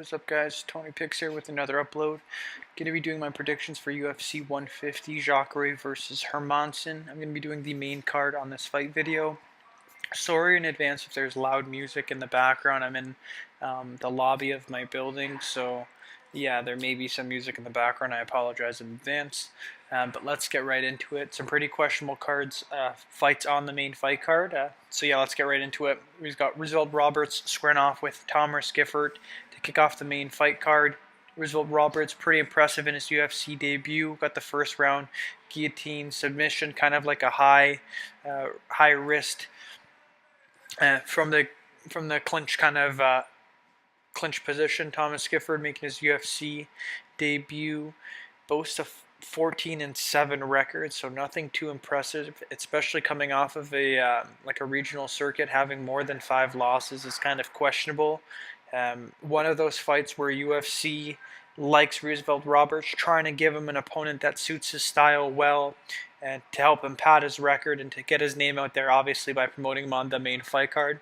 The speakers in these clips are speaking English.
What is up, guys? Tony Picks here with another upload. Going to be doing my predictions for UFC 150 Jacare versus Hermansson. I'm going to be doing the main card on this fight video. Sorry in advance if there's loud music in the background. I'm in the lobby of my building, so yeah, there may be some music in the background. I apologize in advance. But let's get right into it. Some pretty questionable cards, fights on the main fight card. So yeah, let's get right into it. We've got Roosevelt Roberts squaring off with Gifford to kick off the main fight card. Roosevelt Roberts, pretty impressive in his UFC debut. Got the first round guillotine submission, kind of like a high wrist from the clinch clinch position. Gifford making his UFC debut, boasts a 14-7 record, so nothing too impressive, especially coming off of a regional circuit. Having more than 5 losses is kind of questionable. One of those fights where UFC likes Roosevelt Roberts, trying to give him an opponent that suits his style well, and to help him pad his record and to get his name out there, obviously by promoting him on the main fight card.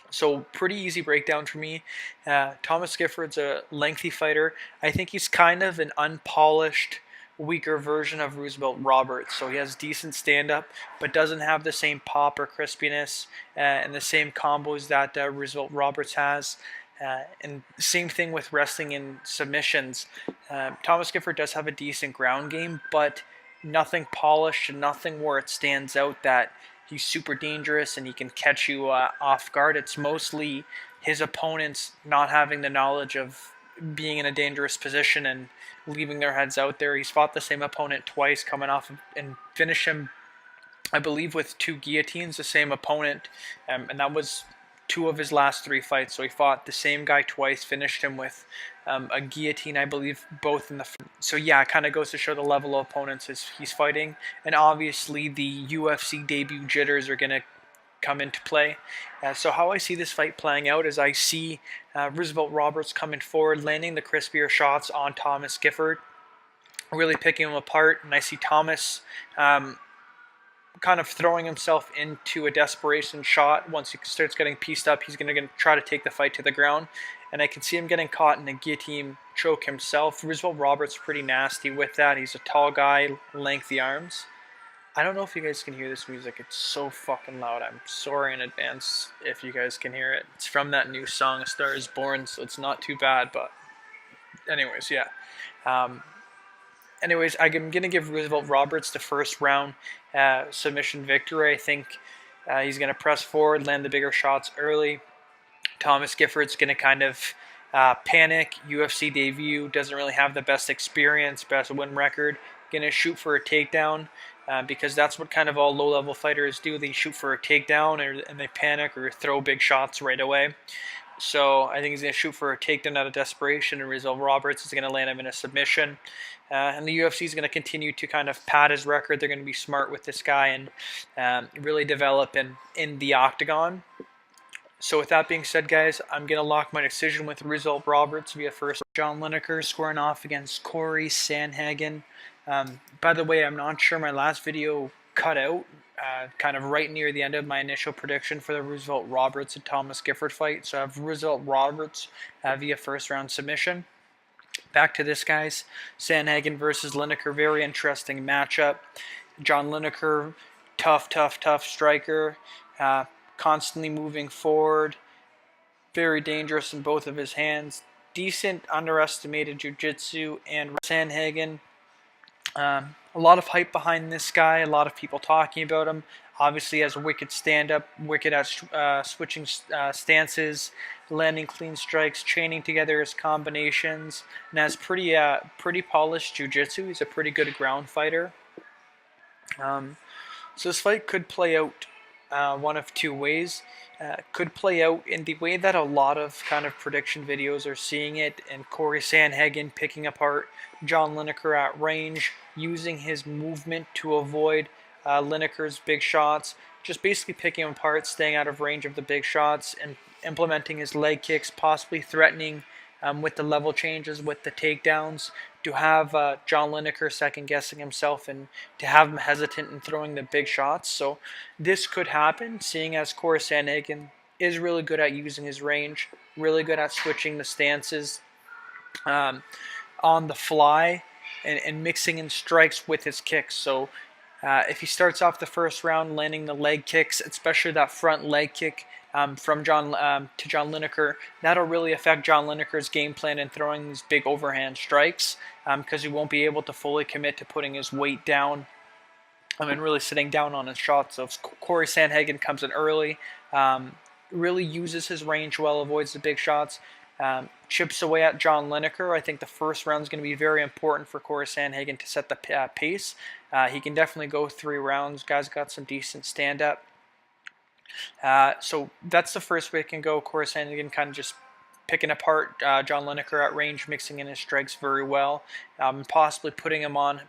So pretty easy breakdown for me. Gifford's a lengthy fighter. I think he's kind of an unpolished, weaker version of Roosevelt Roberts. So he has decent stand-up, but doesn't have the same pop or crispiness and the same combos that Roosevelt Roberts has. And same thing with wrestling and submissions. Gifford does have a decent ground game, but nothing polished and nothing where it stands out that he's super dangerous and he can catch you off guard. It's mostly his opponents not having the knowledge of being in a dangerous position and leaving their heads out there. He's fought the same opponent twice, coming off and finish him, I believe, with 2 guillotines, the same opponent, and that was 2 of his last 3 fights. So he fought the same guy twice, finished him with a guillotine, I believe, both in the. So yeah, it kind of goes to show the level of opponents he's fighting, and obviously the UFC debut jitters are going to come into play. So how I see this fight playing out is I see Roosevelt Roberts coming forward, landing the crispier shots on Gifford, really picking him apart, and I see Thomas kind of throwing himself into a desperation shot. Once he starts getting pieced up, he's going to try to take the fight to the ground, and I can see him getting caught in a guillotine choke himself. Roosevelt Roberts pretty nasty with that. He's a tall guy, lengthy arms. I don't know if you guys can hear this music. It's so fucking loud. I'm sorry in advance if you guys can hear it. It's from that new song, A Star Is Born, so it's not too bad, but anyways, yeah. I'm going to give Roosevelt Roberts the first round submission victory. I think he's going to press forward, land the bigger shots early. Gifford's going to kind of panic. UFC debut, doesn't really have the best experience, best win record. Going to shoot for a takedown because that's what kind of all low-level fighters do. They shoot for a takedown and they panic or throw big shots right away. So I think he's going to shoot for a takedown out of desperation, and Roosevelt Roberts is going to land him in a submission. And the UFC is going to continue to kind of pad his record. They're going to be smart with this guy and really develop in the octagon. So with that being said, guys, I'm going to lock my decision with Roosevelt Roberts via first. John Lineker squaring off against Sandhagen. By the way, I'm not sure, my last video cut out kind of right near the end of my initial prediction for the Roosevelt Roberts and Gifford fight. So I have Roosevelt Roberts via first round submission. Back to this, guys. Sandhagen versus Lineker, very interesting matchup. John Lineker, tough striker, constantly moving forward, very dangerous in both of his hands. Decent underestimated jiu-jitsu. And Sandhagen, a lot of hype behind this guy, a lot of people talking about him. Obviously has a wicked stand-up, wicked at switching stances, landing clean strikes, chaining together his combinations, and has pretty polished jiu-jitsu. He's a pretty good ground fighter. So this fight could play out one of 2 ways. Could play out in the way that a lot of kind of prediction videos are seeing it, and Sandhagen picking apart John Lineker at range, using his movement to avoid Lineker's big shots, just basically picking him apart, staying out of range of the big shots, and implementing his leg kicks, possibly threatening with the level changes, with the takedowns, to have John Lineker second-guessing himself and to have him hesitant in throwing the big shots. So this could happen, seeing as Sandhagen is really good at using his range, really good at switching the stances on the fly, and mixing in strikes with his kicks. So if he starts off the first round landing the leg kicks, especially that front leg kick from John Lineker, that'll really affect John Lineker's game plan in throwing these big overhand strikes, because he won't be able to fully commit to putting his weight down and really sitting down on his shots. So if Corey Sandhagen comes in early, really uses his range well, avoids the big shots, chips away at John Lineker, I think the first round is going to be very important for Corey Sandhagen to set the pace. He can definitely go 3 rounds. Guy's got some decent stand-up. So that's the first way it can go. Corey Sandhagen kind of just picking apart John Lineker at range, mixing in his strikes very well, possibly putting it on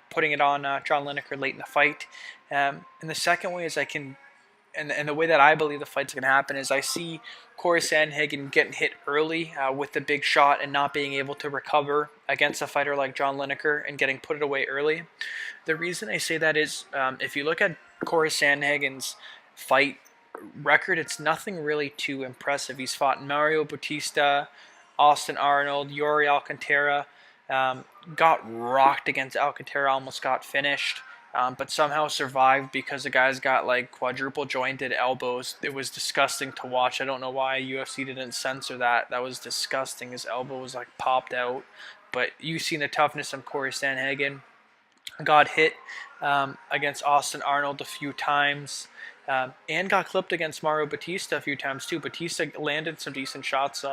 John Lineker late in the fight. And the second way is and the way that I believe the fight's going to happen is I see Corey Sandhagen getting hit early with the big shot and not being able to recover against a fighter like John Lineker and getting put away early. The reason I say that is if you look at Corey Sandhagen's fight record, it's nothing really too impressive. He's fought Mario Bautista, Austin Arnold, Yuri Alcantara, got rocked against Alcantara, almost got finished. But somehow survived because the guy's got like quadruple jointed elbows. It was disgusting to watch. I don't know why UFC didn't censor that. That was disgusting. His elbow was like popped out. But you've seen the toughness of Corey Sandhagen. Got hit against Austin Arnold a few times. And got clipped against Mario Bautista a few times too. Bautista landed some decent shots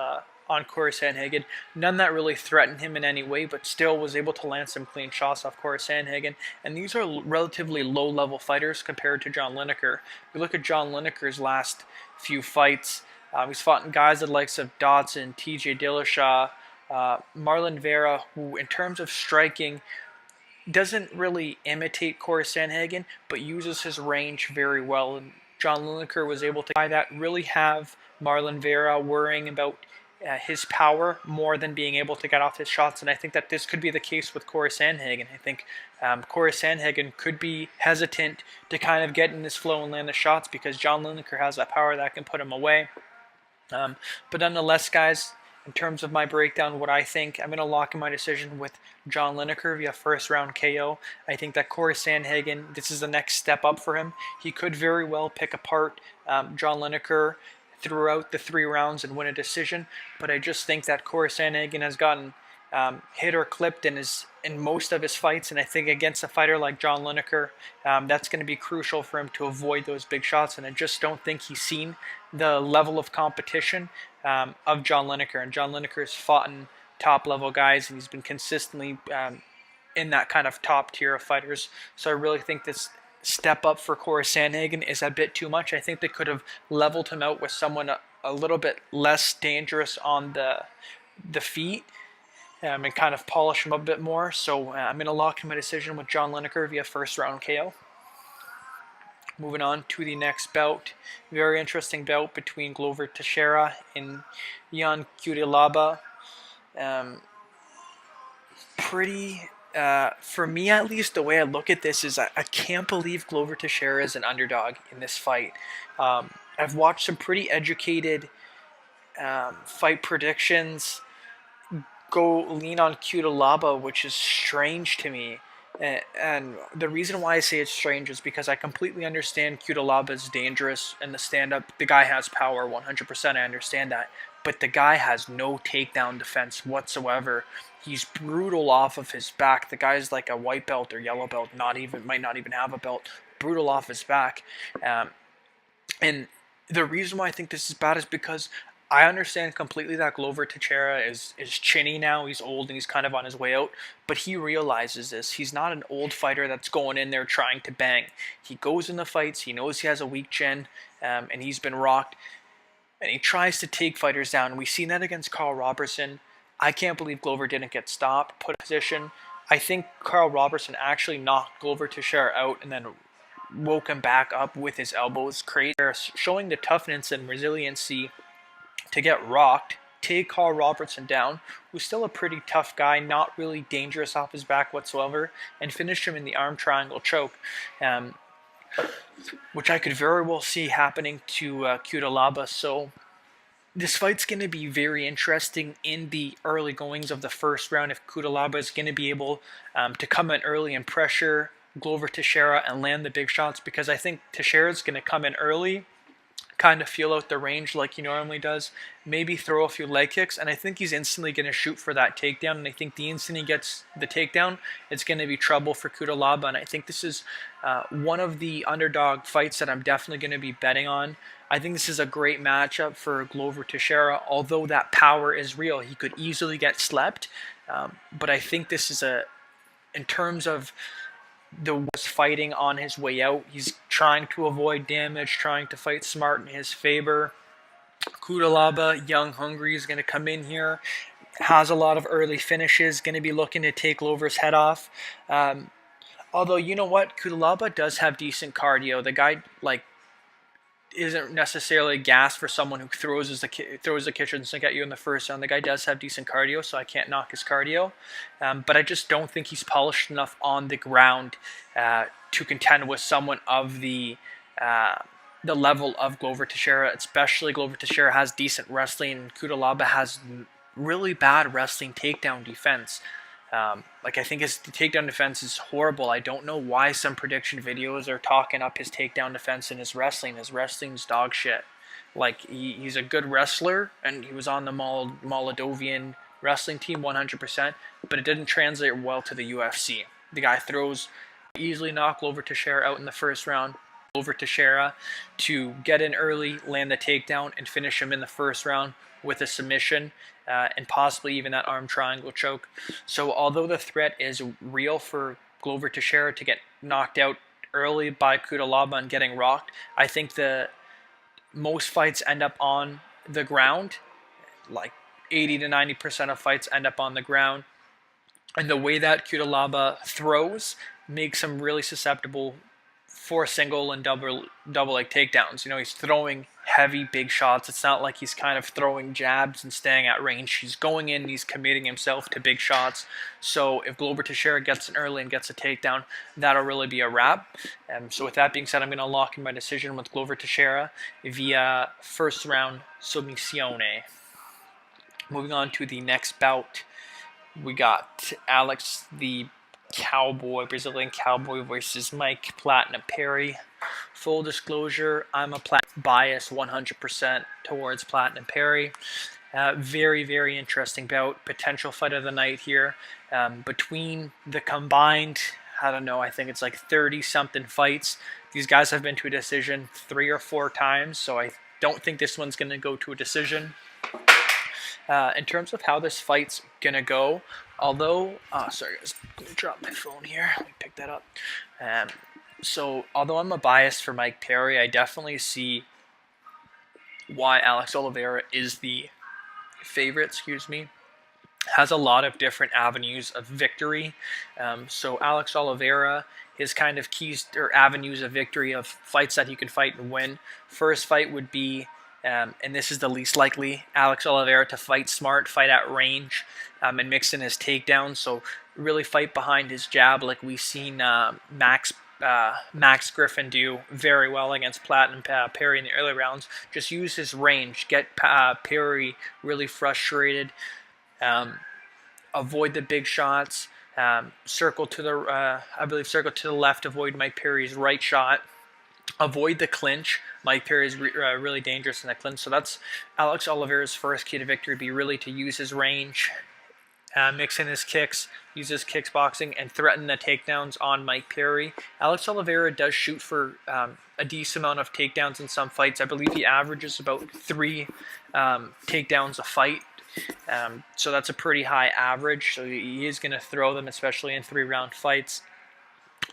on Corey Sandhagen. None that really threatened him in any way, but still was able to land some clean shots off Corey Sandhagen. And these are relatively low-level fighters compared to John Lineker. If you look at John Lineker's last few fights, he's fought guys the likes of Dodson, TJ Dillashaw, Marlon Vera, who in terms of striking doesn't really imitate Corey Sandhagen, but uses his range very well. And John Lineker was able to, by that, really have Marlon Vera worrying about his power more than being able to get off his shots, and I think that this could be the case with Corey Sandhagen. I think Corey Sandhagen could be hesitant to kind of get in this flow and land the shots because John Lineker has that power that can put him away. But nonetheless, guys, in terms of my breakdown, what I think, I'm going to lock in my decision with John Lineker via first round KO. I think that Corey Sandhagen, this is the next step up for him. He could very well pick apart John Lineker throughout the 3 rounds and win a decision, but I just think that Corey Sandhagen has gotten hit or clipped in most of his fights, and I think against a fighter like John Lineker, that's going to be crucial for him to avoid those big shots, and I just don't think he's seen the level of competition of John Lineker, and John Lineker has fought in top-level guys, and he's been consistently in that kind of top tier of fighters, so I really think this step up for Corey Sandhagen is a bit too much. I think they could have leveled him out with someone a little bit less dangerous on the feet and kind of polish him up a bit more. So I'm going to lock in my decision with John Lineker via first round KO. Moving on to the next bout. Very interesting bout between Glover Teixeira and Cutelaba. For me at least, the way I look at this is I can't believe Glover Teixeira is an underdog in this fight. I've watched some pretty educated fight predictions go lean on Cutelaba, which is strange to me. And the reason why I say it's strange is because I completely understand Cutelaba is dangerous and the stand-up. The guy has power, 100%. I understand that. But the guy has no takedown defense whatsoever. He's brutal off of his back. The guy's like a white belt or yellow belt, might not even have a belt. Brutal off his back. And the reason why I think this is bad is because I understand completely that Glover Teixeira is chinny now. He's old and he's kind of on his way out. But he realizes this. He's not an old fighter that's going in there trying to bang. He goes in the fights. He knows he has a weak chin, and he's been rocked. And he tries to take fighters down. We've seen that against Carl Robertson. I can't believe Glover didn't get stopped, put in position. I think Carl Robertson actually knocked Glover Teixeira out and then woke him back up with his elbows. Crazy. Showing the toughness and resiliency to get rocked, take Carl Robertson down, who's still a pretty tough guy, not really dangerous off his back whatsoever, and finish him in the arm triangle choke. Which I could very well see happening to Cutelaba. So this fight's going to be very interesting in the early goings of the first round if Cutelaba is going to be able to come in early and pressure Glover Teixeira and land the big shots, because I think Teixeira is going to come in early, kind of feel out the range like he normally does, maybe throw a few leg kicks, and I think he's instantly going to shoot for that takedown, and I think the instant he gets the takedown, it's going to be trouble for Cutelaba, and I think this is one of the underdog fights that I'm definitely going to be betting on. I think this is a great matchup for Glover Teixeira, although that power is real. He could easily get slept, but I think this is in terms of was fighting on his way out. He's trying to avoid damage, trying to fight smart in his favor. Cutelaba, young, hungry, is going to come in here. Has a lot of early finishes, going to be looking to take Glover's head off. Although, you know what? Cutelaba does have decent cardio. The guy, isn't necessarily gas for someone who throws the kitchen sink at you in the first round. The guy does have decent cardio, so I can't knock his cardio. But I just don't think he's polished enough on the ground to contend with someone of the level of Glover Teixeira. Especially Glover Teixeira has decent wrestling, and Cutelaba has really bad wrestling takedown defense. I think his takedown defense is horrible. I don't know why some prediction videos are talking up his takedown defense and his wrestling. His wrestling's dog shit. He's a good wrestler, and he was on the Moldovan wrestling team 100%, but it didn't translate well to the UFC. The guy easily knock Glover Teixeira out in the first round. Glover Teixeira to get in early, land the takedown, and finish him in the first round with a submission, and possibly even that arm triangle choke. So although the threat is real for Glover Teixeira to get knocked out early by Cutelaba and getting rocked, I think most fights end up on the ground. 80 to 90% of fights end up on the ground. And the way that Cutelaba throws makes him really susceptible for single and double leg takedowns. He's throwing heavy, big shots. It's not like he's kind of throwing jabs and staying at range. He's going in and he's committing himself to big shots. So if Glover Teixeira gets in early and gets a takedown, that'll really be a wrap. So with that being said, I'm going to lock in my decision with Glover Teixeira via first round submissione. Moving on to the next bout, we got Alex the Brazilian Cowboy versus Mike Platinum Perry. Full disclosure, I'm a bias 100% towards Platinum Perry. Very, very interesting bout. Potential fight of the night here. Between the combined, I think it's 30-something fights. These guys have been to a decision 3 or 4 times, so I don't think this one's going to go to a decision. In terms of how this fight's going to go, although, sorry guys, I'm going to drop my phone here, let me pick that up. So, although I'm a bias for Mike Perry, I definitely see why Alex Oliveira is the favorite, has a lot of different avenues of victory. So Alex Oliveira, his kind of keys or avenues of victory of fights that he can fight and win. First fight would be, and this is the least likely, Alex Oliveira to fight smart, fight at range, and mix in his takedowns. So really fight behind his jab, like we've seen Max Griffin do very well against Platinum Perry in the early rounds. Just use his range, get Perry really frustrated, avoid the big shots, circle to the left, avoid Mike Perry's right shot. Avoid the clinch. Mike Perry is really dangerous in the clinch. So that's Alex Oliveira's first key to victory, be really to use his range, mix in his kicks, use his kickboxing, and threaten the takedowns on Mike Perry. Alex Oliveira does shoot for a decent amount of takedowns in some fights. I believe he averages about 3 takedowns a fight. So that's a pretty high average. So he is going to throw them, especially in 3-round fights.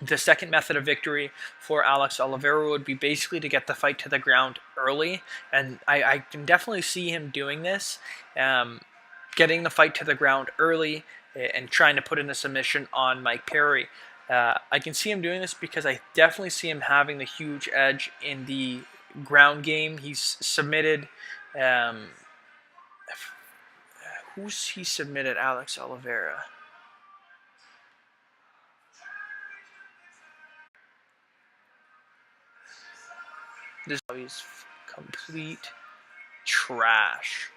The second method of victory for Alex Oliveira would be basically to get the fight to the ground early, and I can definitely see him doing this, getting the fight to the ground early and trying to put in a submission on Mike Perry. I can see him doing this because I definitely see him having the huge edge in the ground game. He's submitted, who's he submitted Alex Oliveira? This is complete trash.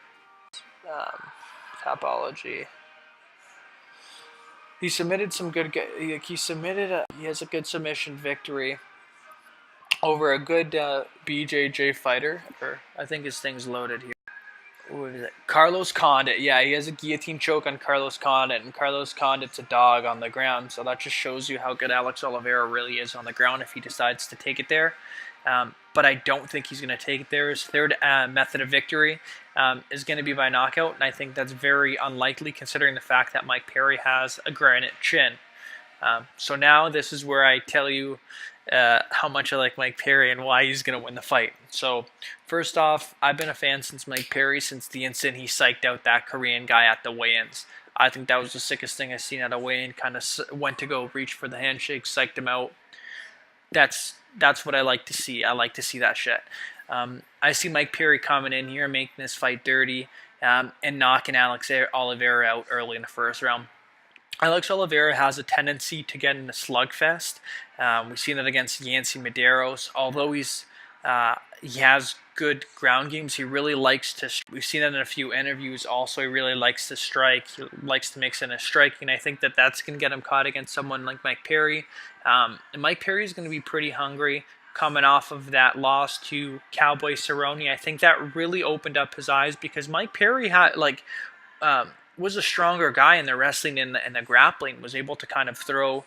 Topology. He submitted some good. He has a good submission victory over a good BJJ fighter. Or I think his thing's loaded here. What is it? Carlos Condit. Yeah, he has a guillotine choke on Carlos Condit, and Carlos Condit's a dog on the ground. So that just shows you how good Alex Oliveira really is on the ground if he decides to take it there. But I don't think he's going to take it there. His third method of victory is going to be by knockout, and I think that's very unlikely considering the fact that Mike Perry has a granite chin. So now this is where I tell you how much I like Mike Perry and why he's going to win the fight. So first off, I've been a fan since Mike Perry, since the instant he psyched out that Korean guy at the weigh-ins. I think that was the sickest thing I've seen at a weigh-in. Kind of went to go reach for the handshake, psyched him out. That's what I like to see. I like to see that shit. I see Mike Perry coming in here, making this fight dirty, and knocking Alex Oliveira out early in the first round. Alex Oliveira has a tendency to get in a slugfest. We've seen that against Yancy Medeiros. Although he has good ground games, he really likes to. We've seen that in a few interviews. Also, he really likes to strike. He likes to mix in a striking. I think that that's going to get him caught against someone like Mike Perry. And Mike Perry is going to be pretty hungry coming off of that loss to Cowboy Cerrone. I think that really opened up his eyes because Mike Perry had was a stronger guy in the wrestling and the grappling, was able to kind of throw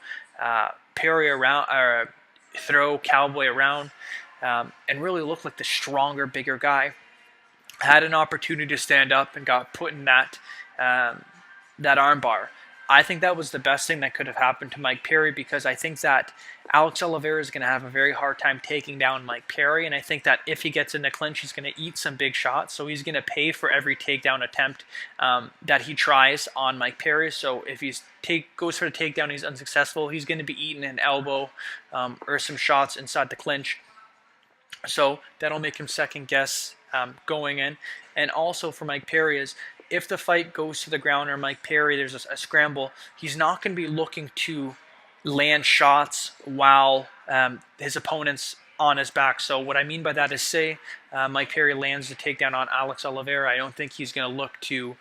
Perry around, or throw Cowboy around, and really look like the stronger, bigger guy. Had an opportunity to stand up and got put in that armbar. I think that was the best thing that could have happened to Mike Perry, because I think that Alex Oliveira is going to have a very hard time taking down Mike Perry, and I think that if he gets in the clinch, he's going to eat some big shots, so he's going to pay for every takedown attempt that he tries on Mike Perry. So if he goes for the takedown and he's unsuccessful, he's going to be eating an elbow or some shots inside the clinch. So that'll make him second guess going in. And also for Mike Perry is, if the fight goes to the ground or Mike Perry, there's a scramble, he's not going to be looking to land shots while his opponent's on his back. So what I mean by that is, say Mike Perry lands the takedown on Alex Oliveira, I don't think he's going to look to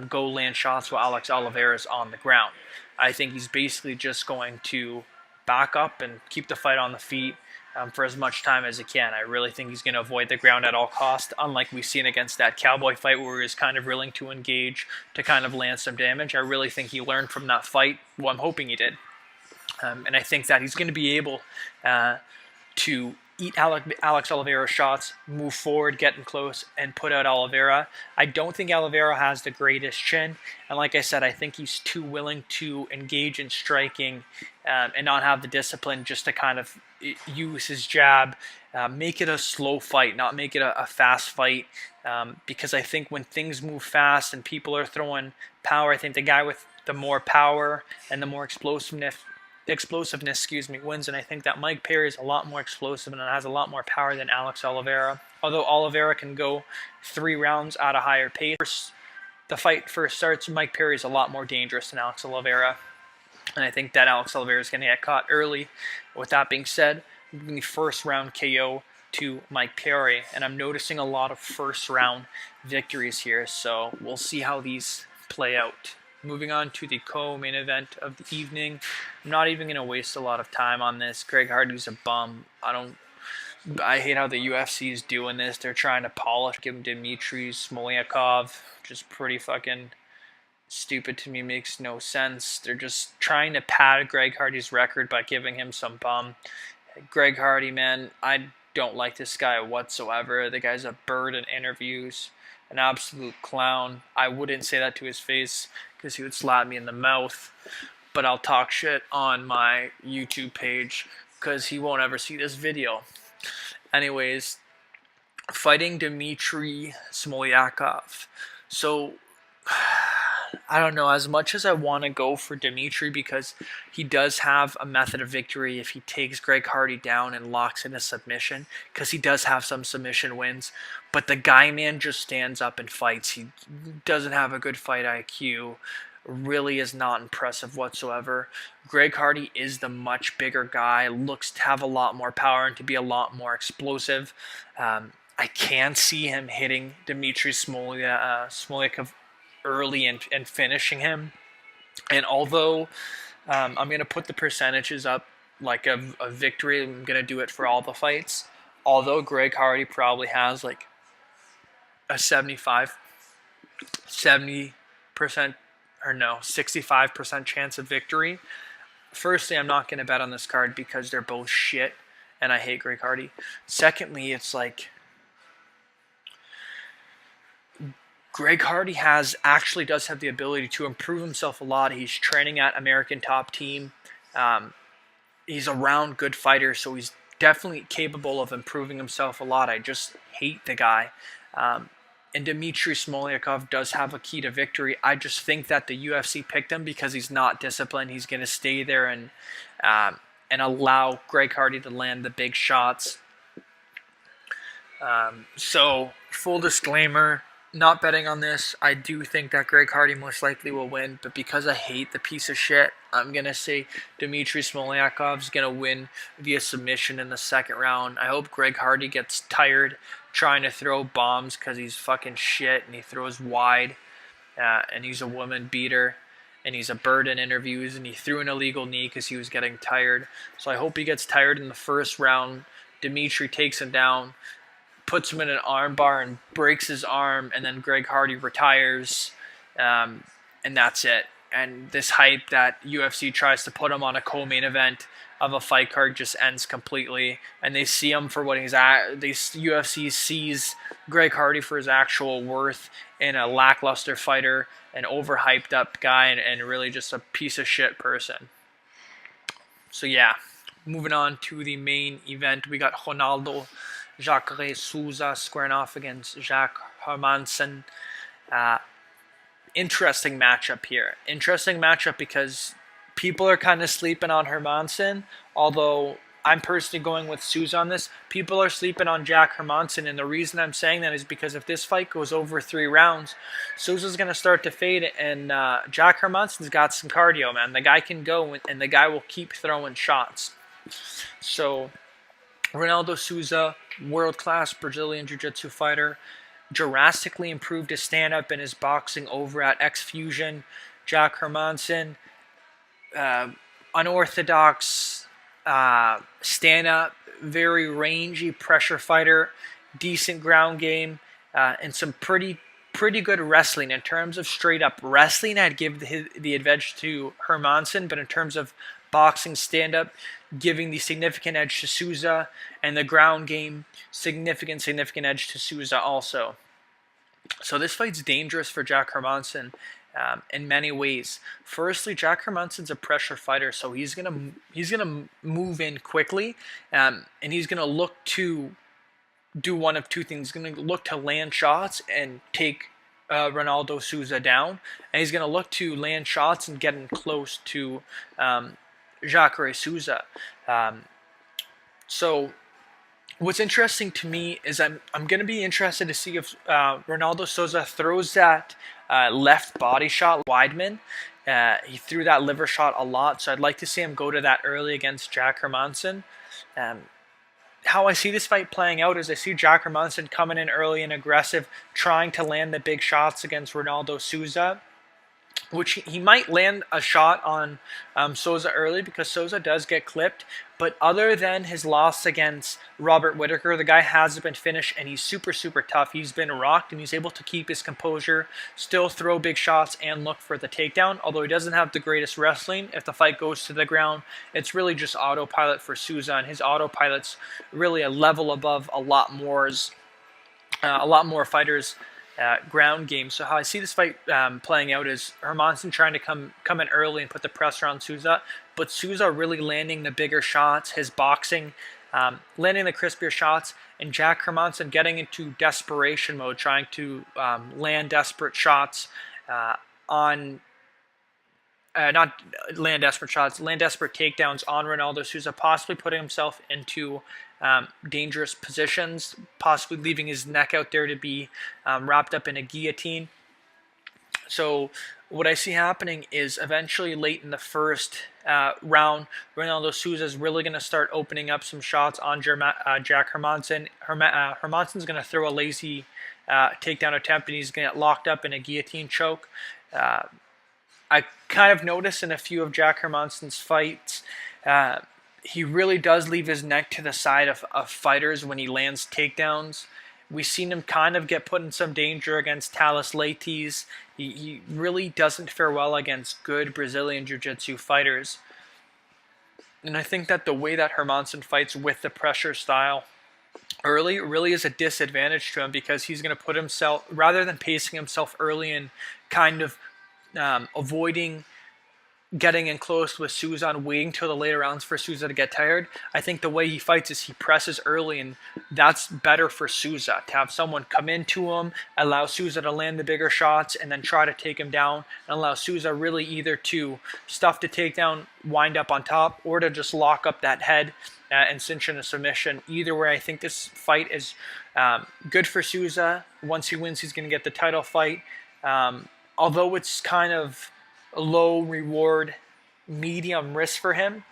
go land shots while Alex Oliveira is on the ground. I think he's basically just going to back up and keep the fight on the feet for as much time as he can. I really think he's going to avoid the ground at all costs, unlike we've seen against that Cowboy fight where he was kind of willing to engage to kind of land some damage. I really think he learned from that fight. Well, I'm hoping he did. And I think that he's going to be able to eat Alex Oliveira's shots, move forward, get in close, and put out Oliveira. I don't think Oliveira has the greatest chin, and like I said, I think he's too willing to engage in striking and not have the discipline just to kind of use his jab, make it a slow fight, not make it a fast fight, because I think when things move fast and people are throwing power, I think the guy with the more power and the more explosiveness, wins, and I think that Mike Perry is a lot more explosive and has a lot more power than Alex Oliveira. Although Oliveira can go 3 rounds at a higher pace, the fight first starts, Mike Perry is a lot more dangerous than Alex Oliveira, and I think that Alex Oliveira is going to get caught early. With that being said, the first round KO to Mike Perry, and I'm noticing a lot of first round victories here, so we'll see how these play out. Moving on to the co-main event of the evening. I'm not even going to waste a lot of time on this. Greg Hardy's a bum. I hate how the UFC is doing this. They're trying to polish, give him Dmitry Smoliakov. Just pretty fucking stupid to me. Makes no sense. They're just trying to pad Greg Hardy's record by giving him some bum. Greg Hardy, man, I don't like this guy whatsoever. The guy's a bird in interviews. An absolute clown. I wouldn't say that to his face because he would slap me in the mouth, but I'll talk shit on my YouTube page because he won't ever see this video. Anyways, fighting Dmitry Smoliakov. So I don't know, as much as I want to go for Dmitry because he does have a method of victory if he takes Greg Hardy down and locks in a submission, because he does have some submission wins, but the guy, man, just stands up and fights. He doesn't have a good fight IQ, really is not impressive whatsoever. Greg Hardy is the much bigger guy, looks to have a lot more power and to be a lot more explosive. I can see him hitting Dmitry Smoliakov early and finishing him. And although I'm going to put the percentages up like a victory, I'm going to do it for all the fights. Although Greg Hardy probably has like a 70% or no, 65% chance of victory. Firstly, I'm not going to bet on this card because they're both shit and I hate Greg Hardy. Secondly, it's like Greg Hardy actually does have the ability to improve himself a lot. He's training at American Top Team. He's around good fighters, so he's definitely capable of improving himself a lot. I just hate the guy. And Dmitry Smoliakov does have a key to victory. I just think that the UFC picked him because he's not disciplined. He's going to stay there and allow Greg Hardy to land the big shots. So, full disclaimer, not betting on this. I do think that Greg Hardy most likely will win, but because I hate the piece of shit, I'm going to say Dmitry Smoliakov is going to win via submission in the second round. I hope Greg Hardy gets tired trying to throw bombs because he's fucking shit and he throws wide and he's a woman beater and he's a bird in interviews and he threw an illegal knee because he was getting tired. So I hope he gets tired in the first round. Dmitry takes him down, puts him in an arm bar and breaks his arm, and then Greg Hardy retires, and that's it. And this hype that UFC tries to put him on a co-main event of a fight card just ends completely, and they see him for what he's at. UFC sees Greg Hardy for his actual worth in a lackluster fighter, an overhyped up guy, and really just a piece of shit person. So yeah, moving on to the main event, we got Ronaldo Souza squaring off against Hermansson. Interesting matchup here. Interesting matchup because people are kind of sleeping on Hermansson, although I'm personally going with Souza on this. People are sleeping on Hermansson, and the reason I'm saying that is because if this fight goes over 3 rounds, Souza's going to start to fade, and Hermansson's got some cardio, man. The guy can go, and the guy will keep throwing shots. So, Ronaldo Souza, world-class Brazilian Jiu-Jitsu fighter, drastically improved his stand-up and his boxing over at X Fusion. Hermansson, unorthodox stand-up, very rangy pressure fighter, decent ground game, and some pretty good wrestling. In terms of straight-up wrestling, I'd give the advantage to Hermansson, but in terms of boxing stand-up, giving the significant edge to Souza, and the ground game, significant edge to Souza also. So this fight's dangerous for Hermansson in many ways. Firstly, Hermansson's a pressure fighter, so he's gonna move in quickly, and he's gonna look to do one of two things. He's gonna look to land shots and take Ronaldo Souza down, and he's gonna look to land shots and get in close to Jacare Souza. So what's interesting to me is I'm going to be interested to see if Ronaldo Souza throws that left body shot, Weidman. He threw that liver shot a lot, so I'd like to see him go to that early against Hermansson. How I see this fight playing out is I see Hermansson coming in early and aggressive, trying to land the big shots against Ronaldo Souza, which he might land a shot on Souza early because Souza does get clipped. But other than his loss against Robert Whittaker, the guy hasn't been finished, and he's super tough. He's been rocked, and he's able to keep his composure, still throw big shots, and look for the takedown. Although he doesn't have the greatest wrestling, if the fight goes to the ground, it's really just autopilot for Souza, and his autopilot's really a level above a lot more fighters' ground game. So how I see this fight playing out is Hermansson trying to come in early and put the pressure on Souza, but Souza really landing the bigger shots, his boxing, landing the crispier shots, and Hermansson getting into desperation mode, trying to land desperate shots land desperate takedowns on Ronaldo Souza, possibly putting himself into dangerous positions, possibly leaving his neck out there to be wrapped up in a guillotine. So what I see happening is eventually late in the first, round, Ronaldo Souza is really going to start opening up some shots on Jack Hermansson. Hermansson's going to throw a lazy takedown attempt, and he's going to get locked up in a guillotine choke. I kind of noticed in a few of Jack Hermansson's fights, he really does leave his neck to the side of fighters when he lands takedowns. We've seen him kind of get put in some danger against Thales Leites. He really doesn't fare well against good Brazilian Jiu-Jitsu fighters. And I think that the way that Hermansson fights with the pressure style early really is a disadvantage to him, because he's going to put himself, rather than pacing himself early and kind of avoiding getting in close with Souza and waiting till the later rounds for Souza to get tired. I think the way he fights is he presses early, and that's better for Souza, to have someone come into him, allow Souza to land the bigger shots, and then try to take him down, and allow Souza really either to stuff the takedown, wind up on top, or to just lock up that head and cinch in a submission. Either way, I think this fight is good for Souza. Once he wins, he's going to get the title fight. Although it's kind of low reward, medium risk for him,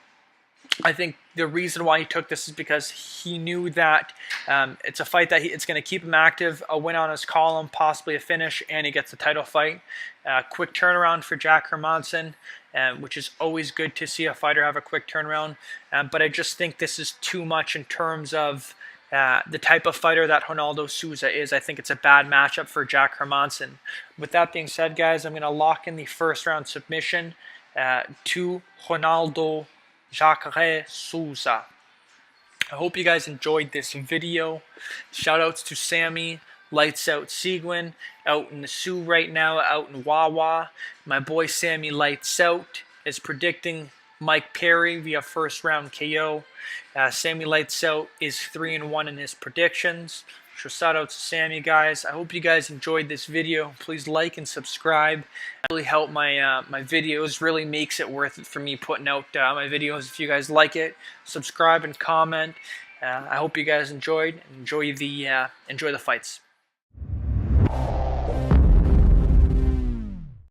I think the reason why he took this is because he knew that it's a fight that it's going to keep him active, a win on his column, possibly a finish, and he gets the title fight. Quick turnaround for Jack Hermansson, which is always good to see a fighter have a quick turnaround. But I just think this is too much in terms of the type of fighter that Ronaldo Souza is. I think it's a bad matchup for Jack Hermansson. With that being said, guys, I'm going to lock in the first round submission to Ronaldo Jacare Souza. I hope you guys enjoyed this video. Shout outs to Sammy, Lights Out Seguin, out in the Sioux right now, out in Wawa. My boy Sammy Lights Out is predicting Mike Perry via first round KO. Sammy Lights Out is 3-1 in his predictions. So shout out to Sammy, guys. I hope you guys enjoyed this video. Please like and subscribe. It really help my my videos. Really makes it worth it for me putting out my videos. If you guys like it, subscribe and comment. I hope you guys enjoyed. Enjoy the fights.